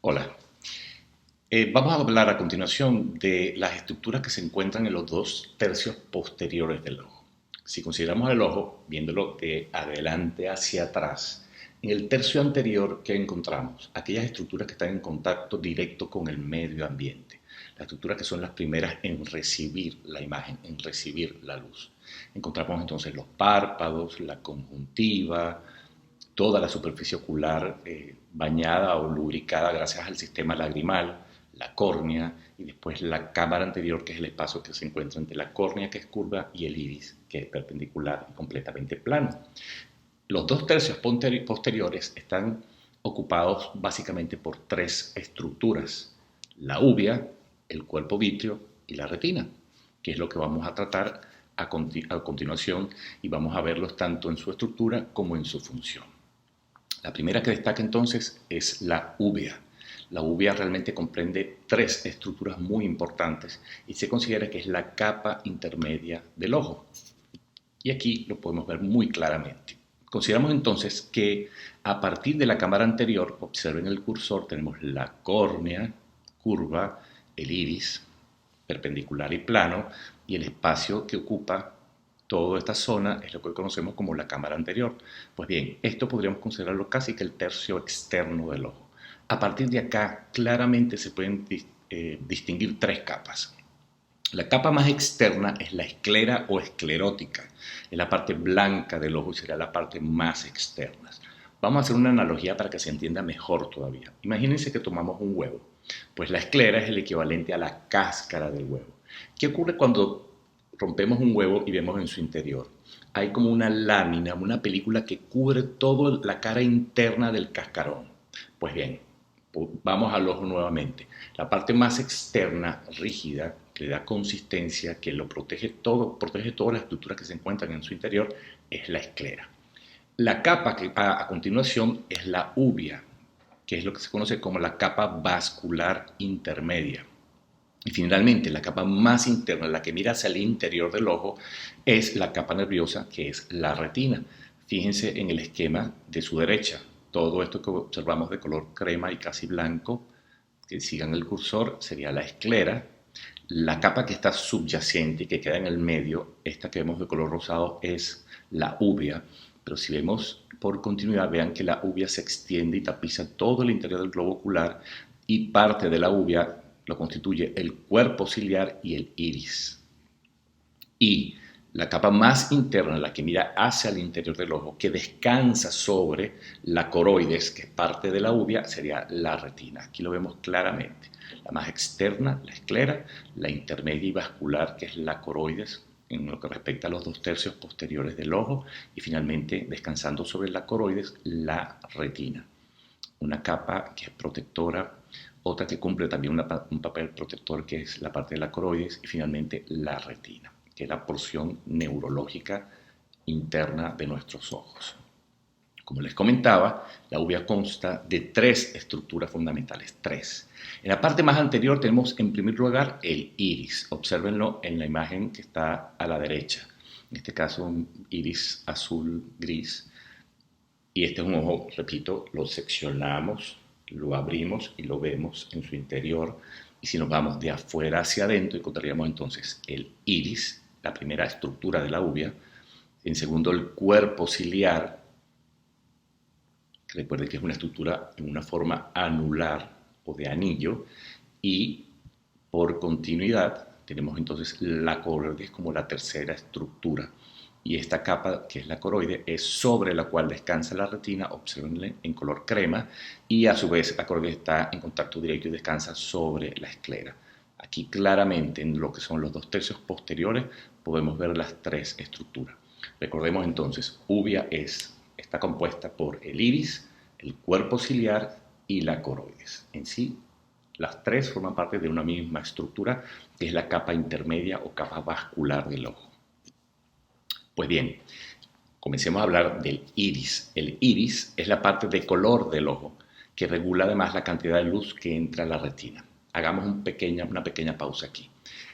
Hola. Vamos a hablar a continuación de las estructuras que se encuentran en los dos tercios posteriores del ojo. Si consideramos el ojo, viéndolo de adelante hacia atrás, en el tercio anterior, ¿qué encontramos? Aquellas estructuras que están en contacto directo con el medio ambiente. Las estructuras que son las primeras en recibir la imagen, en recibir la luz. Encontramos entonces los párpados, la conjuntiva, toda la superficie ocular bañada o lubricada gracias al sistema lagrimal, la córnea y después la cámara anterior, que es el espacio que se encuentra entre la córnea, que es curva, y el iris, que es perpendicular y completamente plano. Los dos tercios posteriores están ocupados básicamente por tres estructuras: la úvea, el cuerpo vítreo y la retina, que es lo que vamos a tratar a continuación, y vamos a verlos tanto en su estructura como en su función. La primera que destaca entonces es la úvea. La úvea realmente comprende tres estructuras muy importantes y se considera que es la capa intermedia del ojo. Y aquí lo podemos ver muy claramente. Consideramos entonces que a partir de la cámara anterior, observen el cursor, tenemos la córnea, curva, el iris, perpendicular y plano, y el espacio que ocupa toda esta zona es lo que conocemos como la cámara anterior. Pues bien, esto podríamos considerarlo casi que el tercio externo del ojo. A partir de acá, claramente se pueden distinguir tres capas. La capa más externa es la esclera o esclerótica, es la parte blanca del ojo y será la parte más externa. Vamos a hacer una analogía para que se entienda mejor todavía. Imagínense que tomamos un huevo, pues la esclera es el equivalente a la cáscara del huevo. ¿Qué ocurre cuando rompemos un huevo y vemos en su interior? Hay como una lámina, una película que cubre toda la cara interna del cascarón. Pues bien, vamos al ojo nuevamente. La parte más externa, rígida, que le da consistencia, que lo protege todo, protege todas las estructuras que se encuentran en su interior, es la esclera. La capa que va a continuación es la úvea, que es lo que se conoce como la capa vascular intermedia. Y finalmente, la capa más interna, la que mira hacia el interior del ojo, es la capa nerviosa, que es la retina. Fíjense en el esquema de su derecha. Todo esto que observamos de color crema y casi blanco, que sigan el cursor, sería la esclera. La capa que está subyacente y que queda en el medio, esta que vemos de color rosado, es la úvea. Pero si vemos por continuidad, vean que la úvea se extiende y tapiza todo el interior del globo ocular, y parte de la úvea lo constituye el cuerpo ciliar y el iris. Y la capa más interna, la que mira hacia el interior del ojo, que descansa sobre la coroides, que es parte de la úvea, sería la retina. Aquí lo vemos claramente. La más externa, la esclera, la intermedia y vascular, que es la coroides, en lo que respecta a los dos tercios posteriores del ojo, y finalmente, descansando sobre la coroides, la retina. Una capa que es protectora, otra que cumple también un papel protector, que es la parte de la coroides, y finalmente la retina, que es la porción neurológica interna de nuestros ojos. Como les comentaba, la úvea consta de tres estructuras fundamentales, tres. En la parte más anterior tenemos en primer lugar el iris. Obsérvenlo en la imagen que está a la derecha. En este caso un iris azul-gris. Y este es un ojo, repito, lo seccionamos, lo abrimos y lo vemos en su interior. Y si nos vamos de afuera hacia adentro, encontraríamos entonces el iris, la primera estructura de la úvea. En segundo, el cuerpo ciliar. Recuerden que es una estructura en una forma anular o de anillo. Y por continuidad tenemos entonces la coroides como la tercera estructura. Y esta capa, que es la coroide, es sobre la cual descansa la retina, observenle en color crema, y a su vez la coroide está en contacto directo y descansa sobre la esclera. Aquí claramente en lo que son los dos tercios posteriores podemos ver las tres estructuras. Recordemos entonces, úvea está compuesta por el iris, el cuerpo ciliar y la coroides. En sí, las tres forman parte de una misma estructura, que es la capa intermedia o capa vascular del ojo. Pues bien, comencemos a hablar del iris. El iris es la parte de color del ojo, que regula además la cantidad de luz que entra a la retina. Hagamos una pequeña pausa aquí.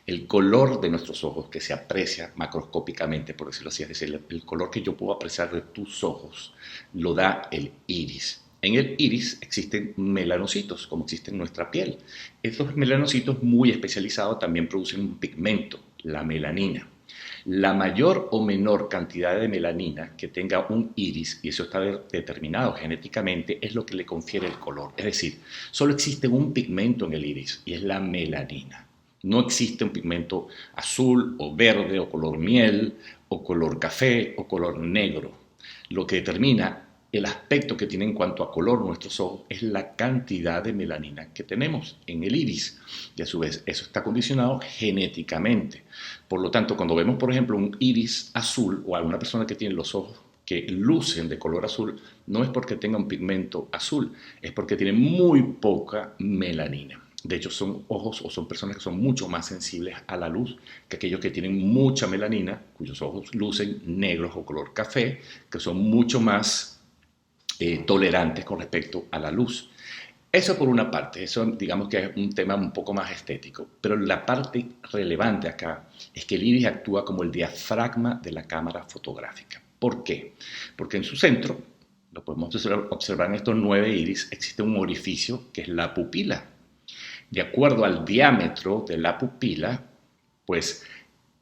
El color de nuestros ojos, que se aprecia macroscópicamente, por decirlo así, es decir, el color que yo puedo apreciar de tus ojos, lo da el iris. En el iris existen melanocitos, como existe en nuestra piel. Estos melanocitos muy especializados también producen un pigmento, la melanina. La mayor o menor cantidad de melanina que tenga un iris, y eso está determinado genéticamente, es lo que le confiere el color. Es decir, solo existe un pigmento en el iris y es la melanina. No existe un pigmento azul o verde o color miel o color café o color negro. Lo que determina el aspecto que tiene en cuanto a color nuestros ojos es la cantidad de melanina que tenemos en el iris. Y a su vez, eso está condicionado genéticamente. Por lo tanto, cuando vemos, por ejemplo, un iris azul o alguna persona que tiene los ojos que lucen de color azul, no es porque tenga un pigmento azul, es porque tiene muy poca melanina. De hecho, son ojos o son personas que son mucho más sensibles a la luz que aquellos que tienen mucha melanina, cuyos ojos lucen negros o color café, que son mucho más tolerantes con respecto a la luz. Eso por una parte, eso digamos que es un tema un poco más estético, pero la parte relevante acá es que el iris actúa como el diafragma de la cámara fotográfica. ¿Por qué? Porque en su centro, lo podemos observar en estos 9 iris, existe un orificio que es la pupila. De acuerdo al diámetro de la pupila, pues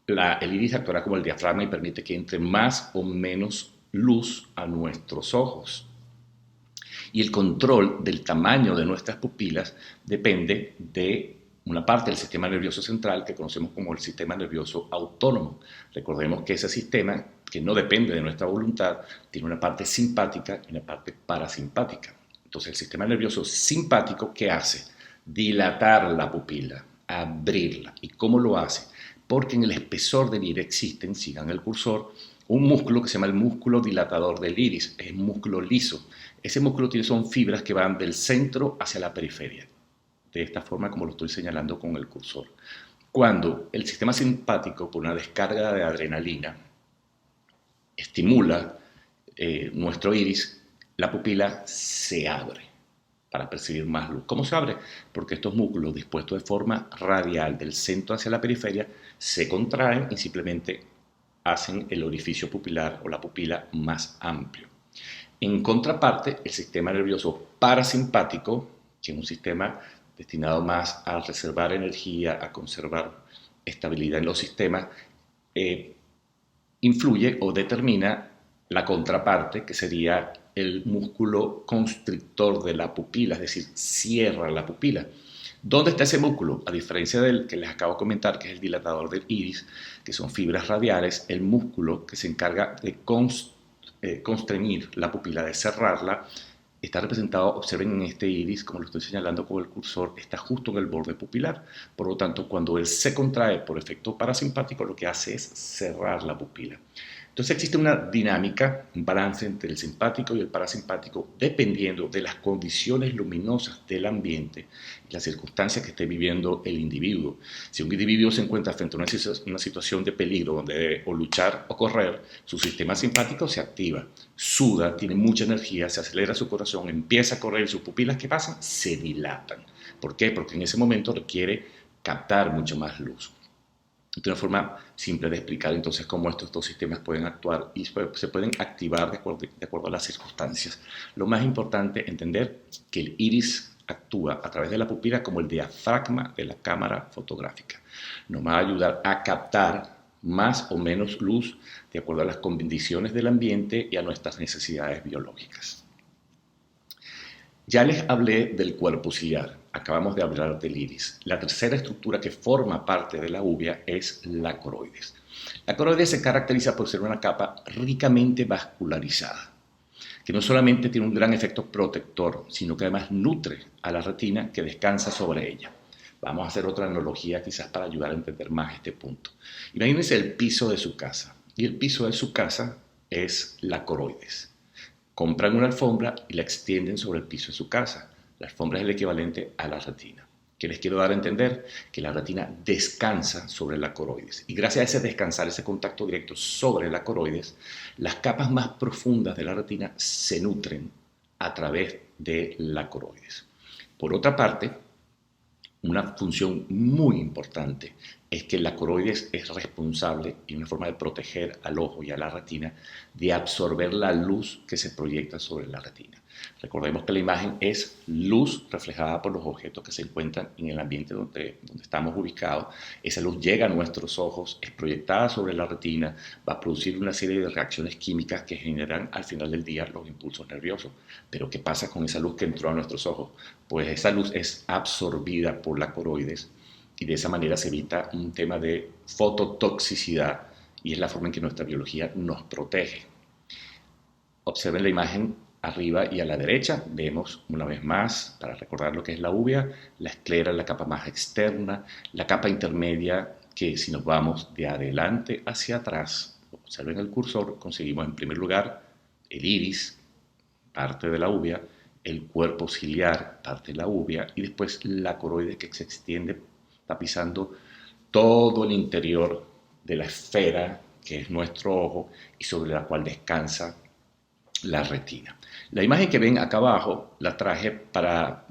el iris actuará como el diafragma y permite que entre más o menos luz a nuestros ojos. Y el control del tamaño de nuestras pupilas depende de una parte del sistema nervioso central que conocemos como el sistema nervioso autónomo. Recordemos que ese sistema, que no depende de nuestra voluntad, tiene una parte simpática y una parte parasimpática. Entonces el sistema nervioso simpático, ¿qué hace? Dilatar la pupila, abrirla. ¿Y cómo lo hace? Porque en el espesor del iris existen, sigan el cursor, un músculo que se llama el músculo dilatador del iris, es un músculo liso. Ese músculo son fibras que van del centro hacia la periferia, de esta forma como lo estoy señalando con el cursor. Cuando el sistema simpático, por una descarga de adrenalina, estimula nuestro iris, la pupila se abre para percibir más luz. ¿Cómo se abre? Porque estos músculos dispuestos de forma radial del centro hacia la periferia se contraen y simplemente hacen el orificio pupilar o la pupila más amplio. En contraparte, el sistema nervioso parasimpático, que es un sistema destinado más a reservar energía, a conservar estabilidad en los sistemas, influye o determina la contraparte, que sería el músculo constrictor de la pupila, es decir, cierra la pupila. ¿Dónde está ese músculo? A diferencia del que les acabo de comentar, que es el dilatador del iris, que son fibras radiales, el músculo que se encarga de constreñir la pupila, de cerrarla, está representado, observen en este iris, como lo estoy señalando con el cursor, está justo en el borde pupilar. Por lo tanto, cuando él se contrae por efecto parasimpático, lo que hace es cerrar la pupila. Entonces existe una dinámica, un balance entre el simpático y el parasimpático dependiendo de las condiciones luminosas del ambiente y las circunstancias que esté viviendo el individuo. Si un individuo se encuentra frente a una situación de peligro donde debe o luchar o correr, su sistema simpático se activa, suda, tiene mucha energía, se acelera su corazón, empieza a correr y sus pupilas, ¿qué pasan? Se dilatan. ¿Por qué? Porque en ese momento requiere captar mucho más luz. De una forma simple de explicar entonces cómo estos dos sistemas pueden actuar y se pueden activar de acuerdo a las circunstancias. Lo más importante es entender que el iris actúa a través de la pupila como el diafragma de la cámara fotográfica. Nos va a ayudar a captar más o menos luz de acuerdo a las condiciones del ambiente y a nuestras necesidades biológicas. Ya les hablé del cuerpo ciliar, acabamos de hablar del iris. La tercera estructura que forma parte de la uvea es la coroides. La coroides se caracteriza por ser una capa ricamente vascularizada, que no solamente tiene un gran efecto protector, sino que además nutre a la retina que descansa sobre ella. Vamos a hacer otra analogía quizás para ayudar a entender más este punto. Imagínense el piso de su casa, y el piso de su casa es la coroides. Compran una alfombra y la extienden sobre el piso de su casa. La alfombra es el equivalente a la retina. ¿Qué les quiero dar a entender? Que la retina descansa sobre la coroides. Y gracias a ese descansar, ese contacto directo sobre la coroides, las capas más profundas de la retina se nutren a través de la coroides. Por otra parte, una función muy importante es que la coroides es responsable, y una forma de proteger al ojo y a la retina, de absorber la luz que se proyecta sobre la retina. Recordemos que la imagen es luz reflejada por los objetos que se encuentran en el ambiente donde estamos ubicados. Esa luz llega a nuestros ojos, es proyectada sobre la retina, va a producir una serie de reacciones químicas que generan al final del día los impulsos nerviosos. Pero ¿qué pasa con esa luz que entró a nuestros ojos? Pues esa luz es absorbida por la coroides y de esa manera se evita un tema de fototoxicidad y es la forma en que nuestra biología nos protege. Observen la imagen arriba y a la derecha. Vemos una vez más, para recordar lo que es la uvea, la esclera, la capa más externa, la capa intermedia, que si nos vamos de adelante hacia atrás, observen el cursor, conseguimos en primer lugar el iris, parte de la uvea, el cuerpo ciliar, parte de la uvea, y después la coroide que se extiende tapizando todo el interior de la esfera que es nuestro ojo y sobre la cual descansa la retina. La imagen que ven acá abajo la traje para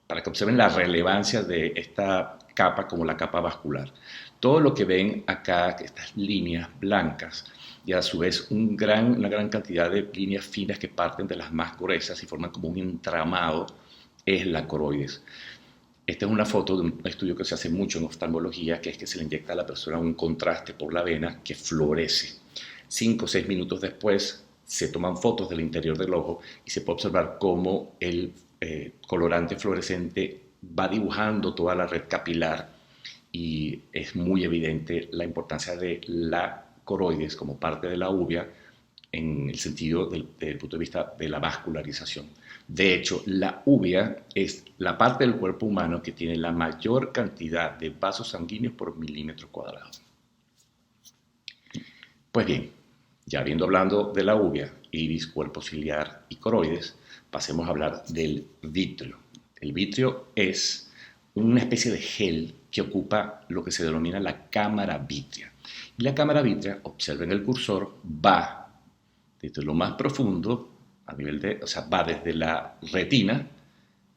que observen la relevancia de esta capa como la capa vascular. Todo lo que ven acá, estas líneas blancas, y a su vez una gran cantidad de líneas finas que parten de las más gruesas y forman como un entramado, es la coroides. Esta es una foto de un estudio que se hace mucho en oftalmología, que es que se le inyecta a la persona un contraste por la vena que florece. 5 o 6 minutos después se toman fotos del interior del ojo y se puede observar cómo el colorante fluorescente va dibujando toda la red capilar y es muy evidente la importancia de la coroides como parte de la uvea en el sentido desde el punto de vista de la vascularización. De hecho, la uvea es la parte del cuerpo humano que tiene la mayor cantidad de vasos sanguíneos por milímetro cuadrado. Pues bien, ya habiendo hablado de la uvea, iris, cuerpo ciliar y coroides, pasemos a hablar del vitrio. El vitrio es una especie de gel que ocupa lo que se denomina la cámara vítrea. Y la cámara vítrea, observen el cursor, va desde lo más profundo, a nivel de, o sea, va desde la retina,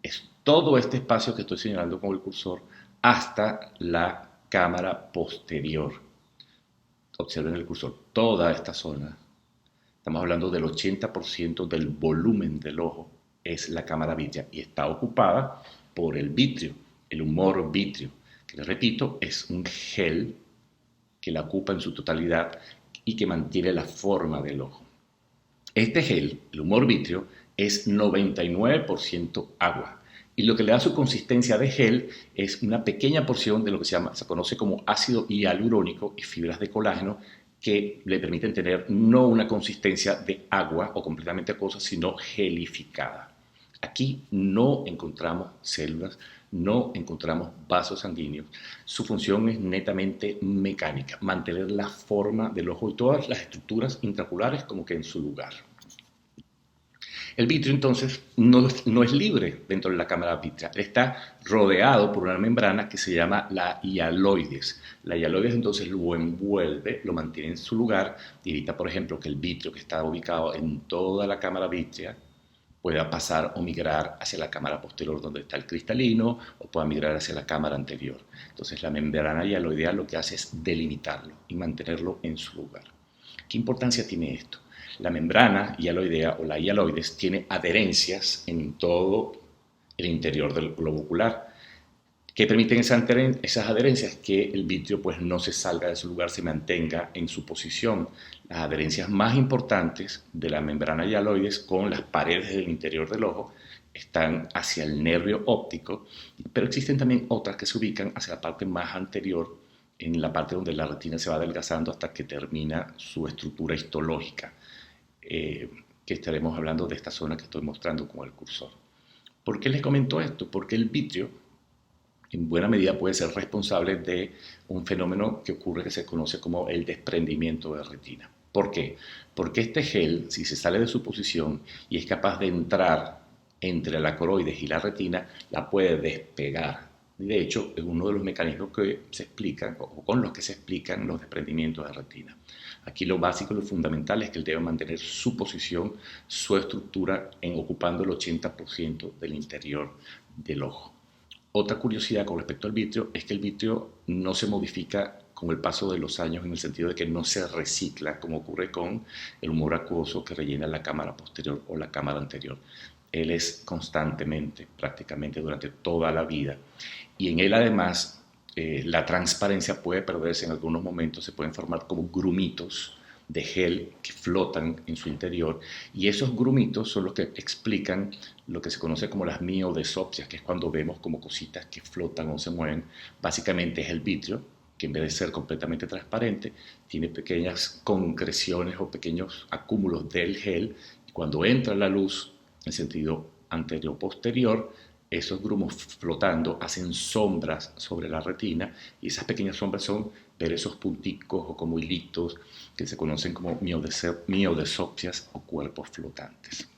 es todo este espacio que estoy señalando con el cursor, hasta la cámara posterior. Observen el cursor, toda esta zona, estamos hablando del 80% del volumen del ojo, es la cámara vítrea y está ocupada por el vitrio, el humor vitrio, que les repito, es un gel que la ocupa en su totalidad y que mantiene la forma del ojo. Este gel, el humor vitrio, es 99% agua y lo que le da su consistencia de gel es una pequeña porción de lo que se conoce como ácido hialurónico y fibras de colágeno que le permiten tener no una consistencia de agua o completamente acuosa, sino gelificada. Aquí no encontramos células, no encontramos vasos sanguíneos. Su función es netamente mecánica, mantener la forma del ojo y todas las estructuras intraoculares como que en su lugar. El vitrio entonces no es libre dentro de la cámara vítrea, está rodeado por una membrana que se llama la hialoides. La hialoides entonces lo envuelve, lo mantiene en su lugar y evita, por ejemplo, que el vitrio que está ubicado en toda la cámara vítrea pueda pasar o migrar hacia la cámara posterior donde está el cristalino o pueda migrar hacia la cámara anterior. Entonces la membrana hialoidea lo que hace es delimitarlo y mantenerlo en su lugar. ¿Qué importancia tiene esto? La membrana hialoidea o la hialoides tiene adherencias en todo el interior del globo ocular. ¿Qué permiten esas adherencias? Que el vitrio pues, no se salga de su lugar, se mantenga en su posición. Las adherencias más importantes de la membrana hialoides con las paredes del interior del ojo están hacia el nervio óptico, pero existen también otras que se ubican hacia la parte más anterior, en la parte donde la retina se va adelgazando hasta que termina su estructura histológica, que estaremos hablando de esta zona que estoy mostrando con el cursor. ¿Por qué les comento esto? Porque el vitrio en buena medida puede ser responsable de un fenómeno que ocurre que se conoce como el desprendimiento de retina. ¿Por qué? Porque este gel, si se sale de su posición y es capaz de entrar entre la coroides y la retina, la puede despegar. De hecho, es uno de los mecanismos que se explican o con los que se explican los desprendimientos de retina. Aquí lo básico, lo fundamental es que él debe mantener su posición, su estructura, ocupando el 80% del interior del ojo. Otra curiosidad con respecto al vitrio es que el vitrio no se modifica con el paso de los años en el sentido de que no se recicla como ocurre con el humor acuoso que rellena la cámara posterior o la cámara anterior. Él es constantemente, prácticamente durante toda la vida. Y en él además la transparencia puede perderse en algunos momentos, se pueden formar como grumitos de gel que flotan en su interior y esos grumitos son los que explican lo que se conoce como las miodesopsias, que es cuando vemos como cositas que flotan o se mueven. Básicamente es el vitrio, que en vez de ser completamente transparente, tiene pequeñas concreciones o pequeños acúmulos del gel y cuando entra la luz en sentido anterior-posterior, esos grumos flotando hacen sombras sobre la retina y esas pequeñas sombras son ver esos punticos o como hilitos que se conocen como miodesopsias o cuerpos flotantes.